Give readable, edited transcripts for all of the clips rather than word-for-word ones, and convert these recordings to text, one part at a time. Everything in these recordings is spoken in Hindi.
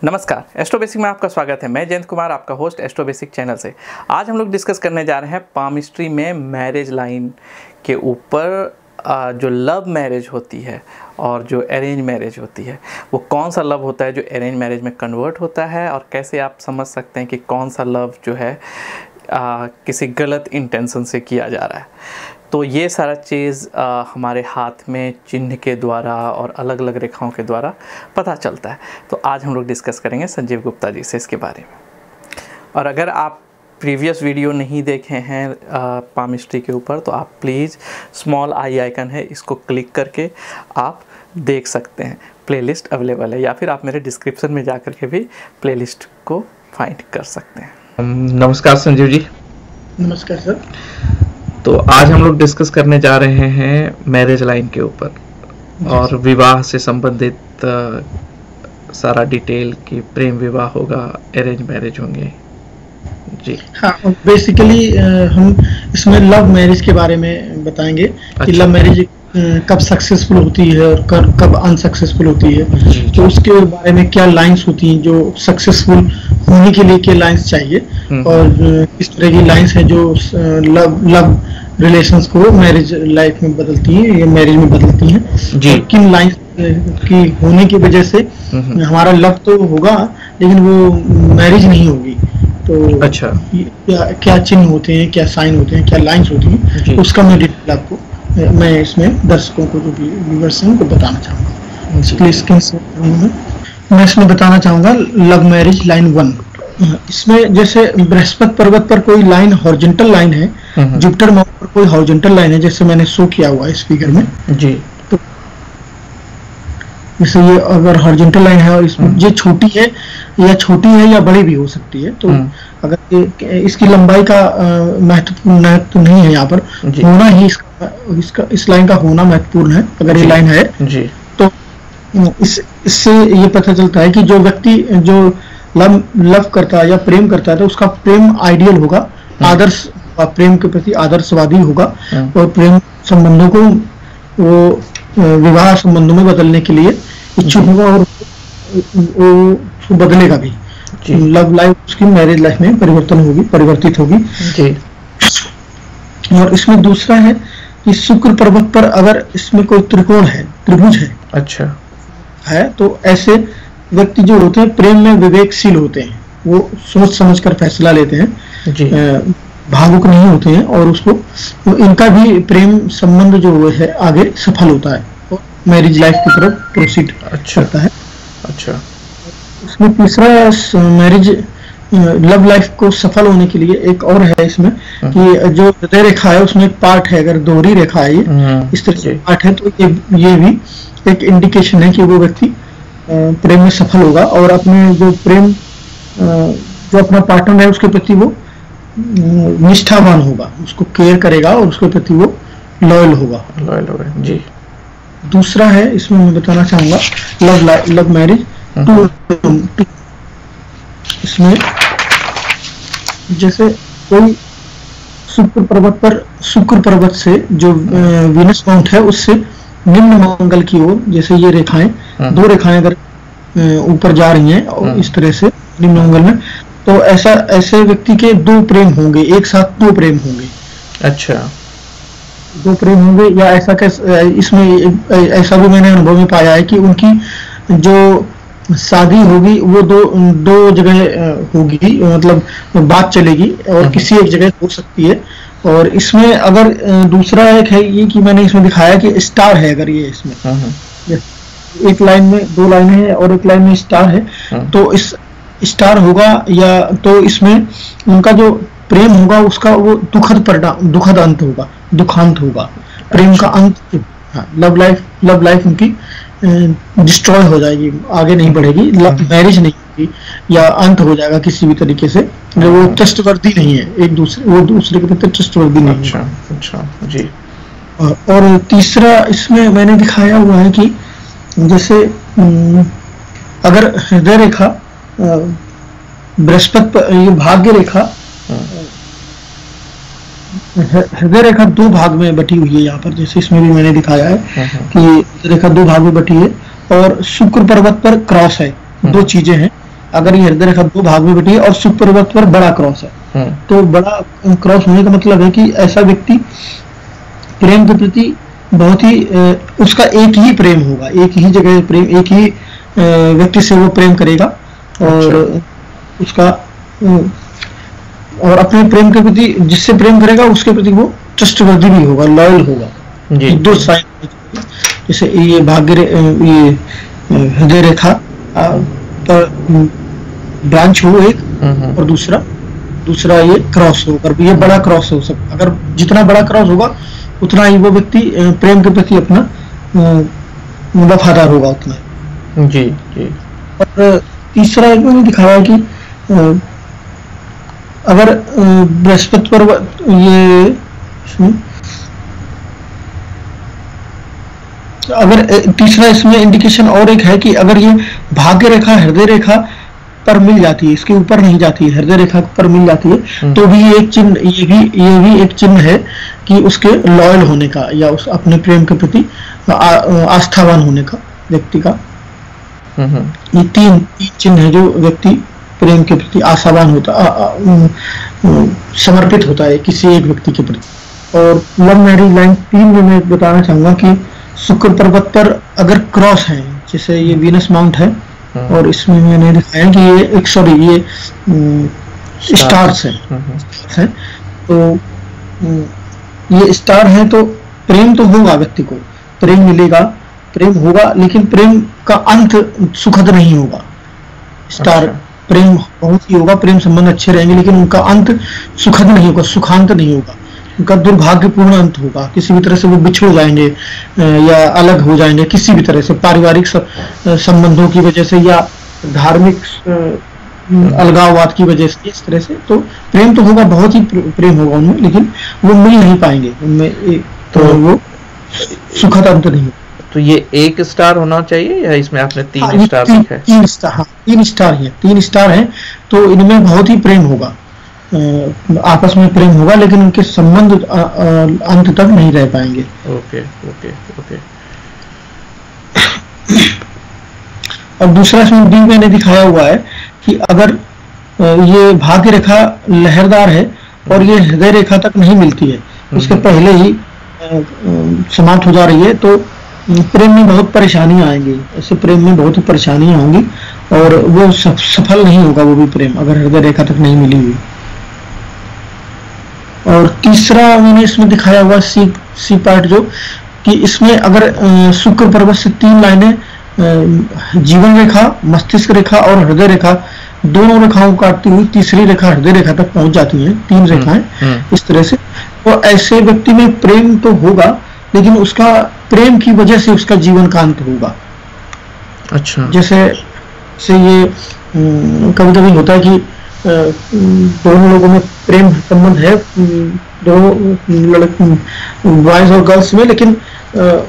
नमस्कार, एस्ट्रो बेसिक में आपका स्वागत है। मैं जयंत कुमार, आपका होस्ट एस्ट्रो बेसिक चैनल से। आज हम लोग डिस्कस करने जा रहे हैं पामिस्ट्री में मैरिज लाइन के ऊपर। जो लव मैरिज होती है और जो अरेंज मैरिज होती है, वो कौन सा लव होता है जो अरेंज मैरिज में कन्वर्ट होता है, और कैसे आप समझ सकते हैं कि कौन सा लव जो है किसी गलत इंटेंशन से किया जा रहा है। तो ये सारा चीज़ हमारे हाथ में चिन्ह के द्वारा और अलग अलग रेखाओं के द्वारा पता चलता है। तो आज हम लोग डिस्कस करेंगे संजीव गुप्ता जी से इसके बारे में। और अगर आप प्रीवियस वीडियो नहीं देखे हैं पामिस्ट्री के ऊपर, तो आप प्लीज़ स्मॉल आई आइकन है, इसको क्लिक करके आप देख सकते हैं। प्लेलिस्ट अवेलेबल है, या फिर आप मेरे डिस्क्रिप्शन में जा कर के भी प्लेलिस्ट को फाइंड कर सकते हैं। नमस्कार संजीव जी। नमस्कार सर। तो आज हम लोग डिस्कस करने जा रहे हैं मैरिज लाइन के ऊपर और विवाह से संबंधित सारा डिटेल कि प्रेम विवाह होगा, अरेंज मैरिज होंगे जी। हाँ, बेसिकली हम इसमें लव मैरिज के बारे में बताएंगे कि लव मैरिज कब सक्सेसफुल होती है और कब अनसक्सेसफुल होती है। तो उसके बारे में क्या लाइंस होती हैं जो सक्सेसफुल होने के लिए, क्या लाइंस चाहिए, और इस तरह की लाइंस हैं जो लव रिलेशंस को मैरिज लाइफ में बदलती हैं या मैरिज में बदलती हैं जी। किन लाइंस की होने की वजह से हमारा लव तो होगा लेकिन वो मैरिज नहीं होगी। तो अच्छा, क्या चिन्ह होते हैं, क्या साइन होते हैं, क्या लाइंस होती हैं, उसका मैं डिटेल आपको मैं इसमें दर्शकों को, जो भी व्यूअर्स हैं, उनको बताना चाहूँगा। प्लीज मैं इसमें बताना चाहूँगा लव मैरिज लाइन 1। इसमें जैसे बृहस्पति पर्वत पर कोई लाइन हॉरिजॉन्टल लाइन है, जुपिटर माउंट पर कोई हॉरिजॉन्टल लाइन है, जैसे मैंने शो किया हुआ है इस फिगर में जी। तो जैसे ये अगर हॉरिजॉन्टल लाइन है और इसमें ये छोटी है या बड़ी भी हो सकती है, तो अगर इसकी लंबाई का महत्वपूर्ण तो नहीं है यहाँ पर, होना ही इसका इस लाइन का होना महत्वपूर्ण है। अगर ये लाइन है जी, तो इससे ये पता चलता है कि जो व्यक्ति जो लव करता है या प्रेम करता है, तो उसका प्रेम आइडियल होगा, आदर्श, प्रेम के प्रति आदर्शवादी होगा, और प्रेम संबंधों को वो विवाह संबंधों में बदलने के लिए इच्छुक होगा और वो बदलेगा भी। लव लाइफ उसकी मैरिज लाइफ में परिवर्तित होगी जी। और इसमें दूसरा है कि शुक्र पर्वत पर अगर इसमें कोई त्रिभुज है, अच्छा है, तो ऐसे व्यक्ति जो होते हैं प्रेम में विवेकशील होते हैं, वो सोच समझ कर फैसला लेते हैं जी। भावुक नहीं होते हैं, और उसको इनका भी प्रेम संबंध जो है आगे सफल होता है और मैरिज लाइफ की तरफ प्रोसीड करता है। अच्छा, उसमें तीसरा मैरिज लव लाइफ को सफल होने के लिए एक और है इसमें कि जो हृदय रेखा है उसमें एक पार्ट है, अगर दोहरी रेखा है ये इस तरह से पार्ट है, तो ये भी एक इंडिकेशन है कि वो व्यक्ति प्रेम में सफल होगा और अपने जो अपना पार्टनर है उसके प्रति वो निष्ठावान होगा, उसको केयर करेगा और उसके प्रति वो लॉयल होगा जी। दूसरा है इसमें मैं बताना चाहूंगा लव मैरिज 2। इसमें जैसे कोई शुक्र पर्वत से जो वीनस माउंट है उससे निम्न मंगल की ओर, जैसे ये रेखाएं, दो रेखाएं अगर ऊपर जा रही हैं और इस तरह से निम्न मंगल में, तो ऐसे व्यक्ति के दो प्रेम होंगे, एक साथ दो प्रेम होंगे। अच्छा, दो प्रेम होंगे, या ऐसा कैसे, इसमें ऐसा भी मैंने अनुभव में पाया है कि उनकी जो शादी होगी वो दो जगह होगी, मतलब बात चलेगी और किसी एक जगह हो सकती है। और इसमें अगर दूसरा एक है ये कि मैंने इसमें दिखाया कि स्टार है, अगर ये इसमें एक लाइन में दो लाइनें हैं और एक लाइन में स्टार है, तो इस स्टार होगा, या तो इसमें उनका जो प्रेम होगा उसका वो दुखद अंत होगा, दुखांत होगा, प्रेम का अंत। लव लाइफ उनकी डिस्ट्रॉय हो जाएगी, आगे नहीं बढ़ेगी, मैरिज नहीं होगी, या अंत हो जाएगा किसी भी तरीके से। वो ट्रस्टवर्दी नहीं है, वो दूसरे के प्रति ट्रस्टवर्दी नहीं है। अच्छा जी। और तीसरा इसमें मैंने दिखाया हुआ है कि जैसे अगर हृदय रेखा बृहस्पति, ये भाग्य रेखा, हृदय रेखा दो भाग में बटी हुई है यहाँ पर, जैसे इसमें भी मैंने दिखाया है कि रेखा दो भाग में बटी है, और शुक्र पर्वत पर क्रॉस है, दो चीजें हैं, अगर ये हृदय रेखा 2 भाग में बटी है और शुक्र पर्वत पर बड़ा क्रॉस है, तो बड़ा क्रॉस होने का मतलब है कि ऐसा व्यक्ति प्रेम के प्रति बहुत ही उसका एक ही प्रेम होगा, एक ही जगह प्रेम, एक ही व्यक्ति से वो प्रेम करेगा और उसका और अपने प्रेम के प्रति जिससे प्रेम करेगा उसके प्रति वो ट्रस्टवर्दी भी होगा, लॉयल होगा। दो साइड, जैसे ये ये हृदय रेखा पर ब्रांच हो एक और दूसरा ये क्रॉस होकर ये बड़ा क्रॉस हो सकता, अगर जितना बड़ा क्रॉस होगा उतना ही वो व्यक्ति प्रेम के प्रति अपना वफादार होगा उतना। जी जी। और तीसरा एक मैंने दिखाया कि अगर बृहस्पति पर ये अगर तीसरा इसमें इंडिकेशन और एक है कि अगर ये भाग्य रेखा हृदय रेखा पर मिल जाती है, इसके ऊपर नहीं जाती है, हृदय रेखा पर मिल जाती है, तो भी एक चिन्ह, ये भी एक चिन्ह है कि उसके लॉयल होने का या उस अपने प्रेम के प्रति आस्थावान होने का व्यक्ति का। ये तीन चिन्ह है जो व्यक्ति प्रेम के प्रति आशावान होता, समर्पित होता है किसी एक व्यक्ति के प्रति। और लव मैरिज लाइन 3 में मैं बताना चाहूंगा कि शुक्र पर्वत पर अगर क्रॉस है, जैसे ये वीनस माउंट है और इसमें मैंने दिखाया कि ये ये स्टार्स है, तो ये स्टार है, तो प्रेम तो होगा, व्यक्ति को प्रेम मिलेगा, प्रेम होगा, लेकिन प्रेम का अंत सुखद नहीं होगा। स्टार प्रेम बहुत ही होगा, प्रेम संबंध अच्छे रहेंगे, लेकिन उनका अंत सुखद नहीं होगा, सुखांत नहीं होगा, उनका दुर्भाग्यपूर्ण अंत होगा। किसी भी तरह से वो बिछड़ जाएंगे या अलग हो जाएंगे, किसी भी तरह से पारिवारिक संबंधों की वजह से या धार्मिक अलगाववाद की वजह से, इस तरह से। तो प्रेम तो होगा, बहुत ही प्रेम होगा उनमें, लेकिन वो मिल नहीं पाएंगे उनमें, तो वो सुखद अंत नहीं होगा। तो ये एक स्टार होना चाहिए या इसमें आपने 3 स्टार लिखा है? 3 स्टार, हाँ 3 स्टार है, तो इनमें बहुत ही प्रेम होगा, आपस में प्रेम होगा, लेकिन उनके संबंध अंत तक नहीं रह पाएंगे। Okay okay okay. और दूसरा इसमें डी मैंने दिखाया हुआ है कि अगर ये भाग्य रेखा लहरदार है और ये हृदय रेखा तक नहीं मिलती है, उसके पहले ही समाप्त हो जा रही है, तो प्रेम में बहुत परेशानियां आएंगी, ऐसे प्रेम में बहुत ही परेशानियां होंगी और वो सफल नहीं होगा वो भी प्रेम, अगर हृदय रेखा तक नहीं मिली हुई। और तीसरा मैंने इसमें दिखाया हुआ सी पार्ट, जो कि इसमें अगर शुक्र पर्वत से 3 लाइनें जीवन रेखा, मस्तिष्क रेखा और हृदय रेखा, दोनों रेखाओं को काटती हुई तीसरी रेखा हृदय रेखा तक पहुंच जाती हैं, 3 रेखाएं इस तरह से। तो ऐसे व्यक्ति में प्रेम तो होगा, लेकिन उसका प्रेम की वजह से उसका जीवन का अंत होगा। अच्छा। जैसे ये कभी कभी होता है कि दोनों लोगों में प्रेम संबंध है, दोनों लड़के बॉयज और गर्ल्स में, लेकिन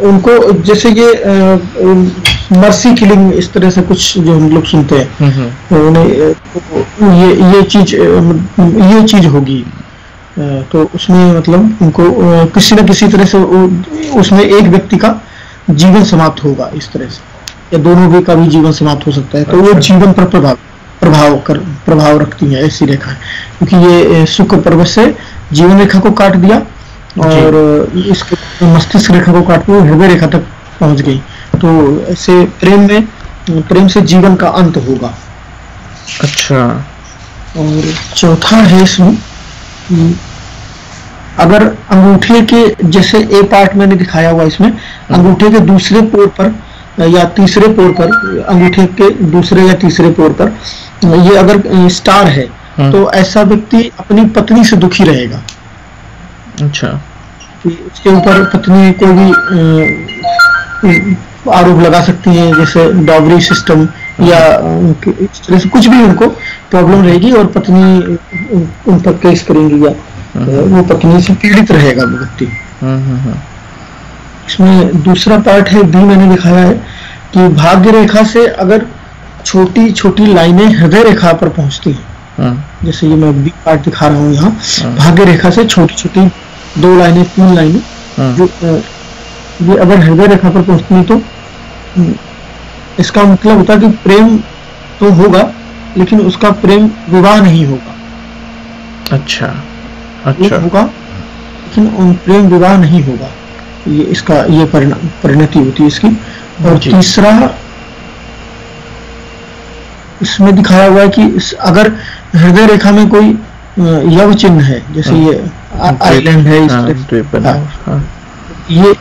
उनको जैसे ये मर्सी किलिंग इस तरह से कुछ जो हम लोग सुनते हैं, तो उन्हें ये चीज होगी, तो उसमें मतलब उनको किसी न किसी तरह से उसमें एक व्यक्ति का जीवन समाप्त होगा इस तरह से, या दोनों भी का भी जीवन समाप्त हो सकता है। तो वो जीवन पर प्रभाव रखती है ऐसी रेखा है, क्योंकि ये शुक्र पर्वत से जीवन रेखा को काट दिया और इसके मस्तिष्क रेखा को काट के हृदय रेखा तक पहुंच गई, तो ऐसे प्रेम से जीवन का अंत होगा। अच्छा। और चौथा है इसमें, अगर अंगूठे के जैसे ए पार्ट मैंने दिखाया हुआ, इसमें अंगूठे के दूसरे पोर पर या तीसरे पोर पर, अंगूठे के दूसरे या तीसरे पोर पर ये अगर स्टार है, तो ऐसा व्यक्ति अपनी पत्नी से दुखी रहेगा। अच्छा। उसके ऊपर पत्नी कोई भी आरोप लगा सकती है, जैसे डॉगरी सिस्टम या इस तरह से कुछ भी उनको प्रॉब्लम रहेगी और पत्नी उन पर केस करेंगी या वो पत्नी से पीड़ित रहेगा वो व्यक्ति। इसमें दूसरा पार्ट है बी, मैंने दिखाया है कि भाग्य रेखा से अगर छोटी छोटी लाइनें हृदय रेखा पर पहुंचती हैं, जैसे ये मैं बी पार्ट दिखा रहा हूँ यहाँ, भाग्य रेखा से छोटी छोटी 2 लाइनें 3 लाइनें जो ये अगर हृदय रेखा पर पहुंचती है, तो इसका मतलब होता है कि प्रेम तो होगा, लेकिन उसका प्रेम विवाह नहीं होगा। अच्छा अच्छा होगा लेकिन प्रेम विवाह नहीं होगा, ये इसका ये परिणति होती है इसकी। और तीसरा इसमें दिखाया हुआ है कि अगर हृदय रेखा में कोई यव चिन्ह है, जैसे ये आइलैंड है, ये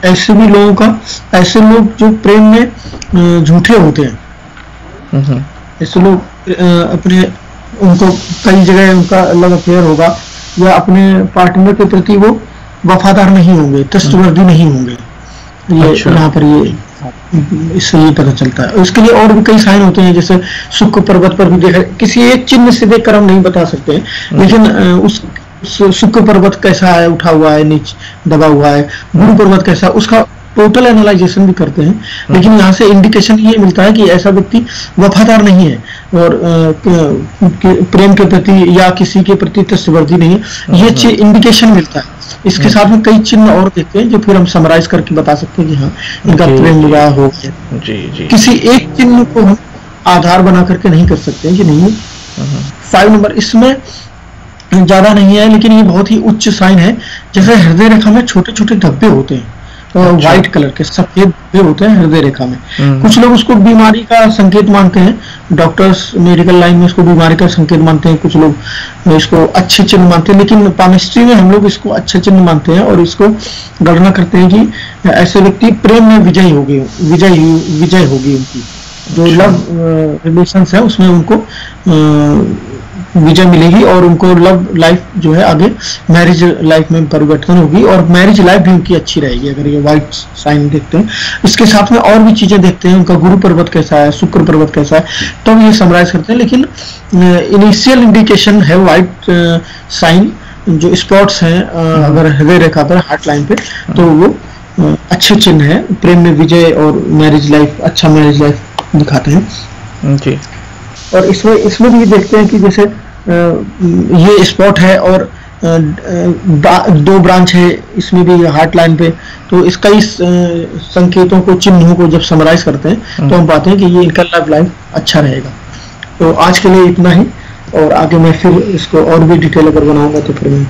ऐसे भी लोगों का, ऐसे लोग जो प्रेम में झूठे होते हैं, ऐसे लोग अपने, उनको कई जगह उनका लव अफेयर होगा, या अपने पार्टनर के प्रति वो वफादार नहीं होंगे, ट्रस्टवर्दी नहीं होंगे। ये यहाँ पर ये इससे ये पता चलता है। इसके लिए और भी कई साइन होते हैं, जैसे शुक्र पर्वत पर भी देखा, किसी एक चिन्ह से देखकर हम नहीं बता सकते हैं, लेकिन उस शुक्र पर्वत कैसा है, उठा हुआ है, नीचे दबा हुआ है, गुरु पर्वत कैसा, उसका टोटल एनालाइजेशन भी करते हैं। लेकिन यहाँ से इंडिकेशन ये मिलता है कि ऐसा व्यक्ति वफादार नहीं है और प्रेम के प्रति या किसी के प्रति ट्रस्टवर्दी नहीं है, ये इंडिकेशन मिलता है। इसके साथ में कई चिन्ह और देखते हैं जो फिर हम समराइज करके बता सकते हैं कि हाँ इनका प्रेम विवाह हो गया। जी। किसी एक चिन्ह को हम आधार बना करके नहीं कर सकते हैं कि नहीं। 5 नंबर इसमें ज्यादा नहीं है, लेकिन ये बहुत ही उच्च साइन है। जैसे हृदय रेखा में छोटे छोटे धब्बे होते हैं, व्हाइट कलर के सफेद धब्बे होते हैं हृदय रेखा में। कुछ लोग उसको बीमारी का संकेत मानते हैं, डॉक्टर्स मेडिकल लाइन में इसको बीमारी का संकेत मानते हैं, कुछ लोग इसको अच्छे चिन्ह मानते हैं, लेकिन पामिस्ट्री में हम लोग इसको अच्छे चिन्ह मानते हैं और इसको गणना करते हैं कि ऐसे व्यक्ति प्रेम में विजय होगी उनकी जो लव रिलेशंस है उसमें उनको विजय मिलेगी और उनको लव लाइफ जो है आगे मैरिज लाइफ में परिवर्तन होगी और मैरिज लाइफ भी उनकी अच्छी रहेगी, अगर ये व्हाइट साइन देखते हैं। इसके साथ में और भी चीजें देखते हैं, उनका गुरु पर्वत कैसा है, शुक्र पर्वत कैसा है, तो ये समराइज करते हैं। लेकिन इनिशियल इंडिकेशन है व्हाइट साइन, जो स्पॉट्स हैं अगर हृदय रेखा पर, हार्ट लाइन पे, तो वो अच्छे चिन्ह है, प्रेम में विजय और मैरिज लाइफ, अच्छा मैरिज लाइफ दिखाते हैं। जी। और इसमें भी देखते हैं कि जैसे ये स्पॉट है और 2 ब्रांच है इसमें भी हार्ट लाइन पे, तो इसका इस संकेतों को, चिन्हों को जब समराइज करते हैं तो हम पाते हैं कि ये इनका लव लाइफ अच्छा रहेगा। तो आज के लिए इतना ही, और आगे मैं फिर इसको और भी डिटेल अगर बनाऊंगा तो फिर मैं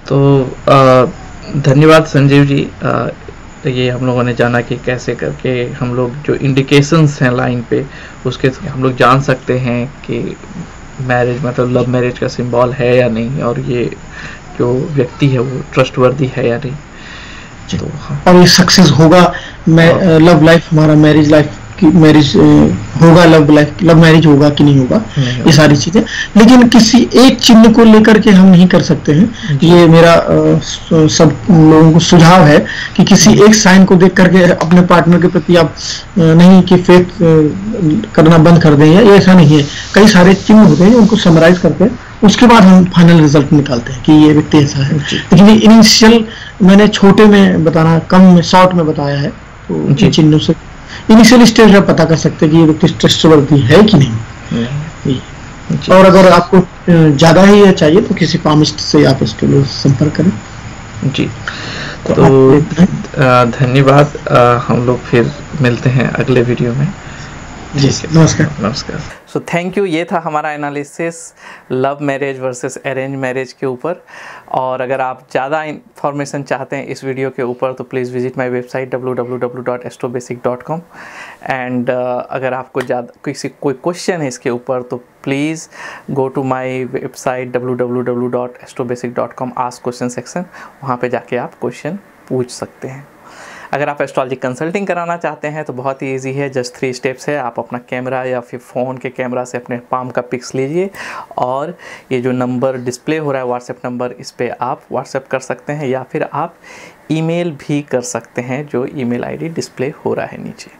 तो धन्यवाद संजीव जी। ये हम लोगों ने जाना कि कैसे करके हम लोग जो इंडिकेशंस हैं लाइन पे उसके हम लोग जान सकते हैं कि मैरिज मतलब लव मैरिज का सिंबल है या नहीं, और ये जो व्यक्ति है वो ट्रस्टवर्दी है या नहीं। तो और ये सक्सेस होगा, लव लाइफ हमारा, मैरिज लाइफ की, मैरिज होगा, लव मैरिज होगा कि नहीं होगा, ये सारी चीजें। लेकिन किसी एक चिन्ह को लेकर के हम नहीं कर सकते हैं। ये मेरा सब लोगों को सुझाव है कि किसी एक साइन को देख करके अपने पार्टनर के प्रति आप नहीं कि फेथ करना बंद कर दें, ये ऐसा नहीं है। कई सारे चिन्ह होते हैं उनको समराइज करते हैं, उसके बाद हम फाइनल रिजल्ट निकालते हैं कि ये व्यक्ति ऐसा है। लेकिन ये इनिशियल मैंने छोटे में बताना, कम में, शॉर्ट में बताया है, तो चिन्हों से इनिशियल स्टेज में पता कर सकते हैं कि ये व्यक्ति ट्रस्टवर्दी है कि नहीं। और अगर आपको ज्यादा ही चाहिए तो किसी पामिस्ट से आप इसके लिए संपर्क करें। जी, तो धन्यवाद। हम लोग फिर मिलते हैं अगले वीडियो में। जी, नमस्कार। So thank you. ये था हमारा analysis love marriage versus arrange marriage के ऊपर। और अगर आप ज़्यादा इंफॉर्मेशन चाहते हैं इस वीडियो के ऊपर तो please visit my website www.astrobasic.com। And अगर आपको ज़्यादा कोई क्वेश्चन है इसके ऊपर तो please go to my website www.astrobasic.com ask question section, वहाँ पे जाके आप क्वेश्चन पूछ सकते हैं। अगर आप एस्ट्रोलॉजी कंसल्टिंग कराना चाहते हैं तो बहुत ही इजी है, जस्ट 3 स्टेप्स है। आप अपना कैमरा या फिर फ़ोन के कैमरा से अपने पाम का पिक्स लीजिए और ये जो नंबर डिस्प्ले हो रहा है व्हाट्सएप नंबर, इस पर आप व्हाट्सएप कर सकते हैं या फिर आप ईमेल भी कर सकते हैं, जो ईमेल आईडी डिस्प्ले हो रहा है नीचे।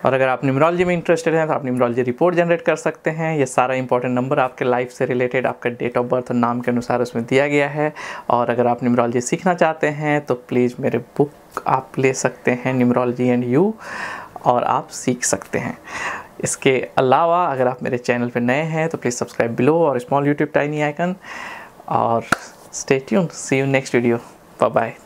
और अगर आप न्यूमरोलॉजी में इंटरेस्टेड हैं तो आप न्यूमरोलॉजी रिपोर्ट जनरेट कर सकते हैं। ये सारा इंपॉर्टेंट नंबर आपके लाइफ से रिलेटेड आपका डेट ऑफ बर्थ और नाम के अनुसार उसमें दिया गया है। और अगर आप न्यूमरोलॉजी सीखना चाहते हैं तो प्लीज़ मेरे बुक आप ले सकते हैं, न्यूमरोलॉजी एंड यू, और आप सीख सकते हैं। इसके अलावा अगर आप मेरे चैनल पर नए हैं तो प्लीज़ सब्सक्राइब बिलो और स्मॉल यूट्यूब टाइनी आइकन, और stay tuned. See you next video. Bye bye.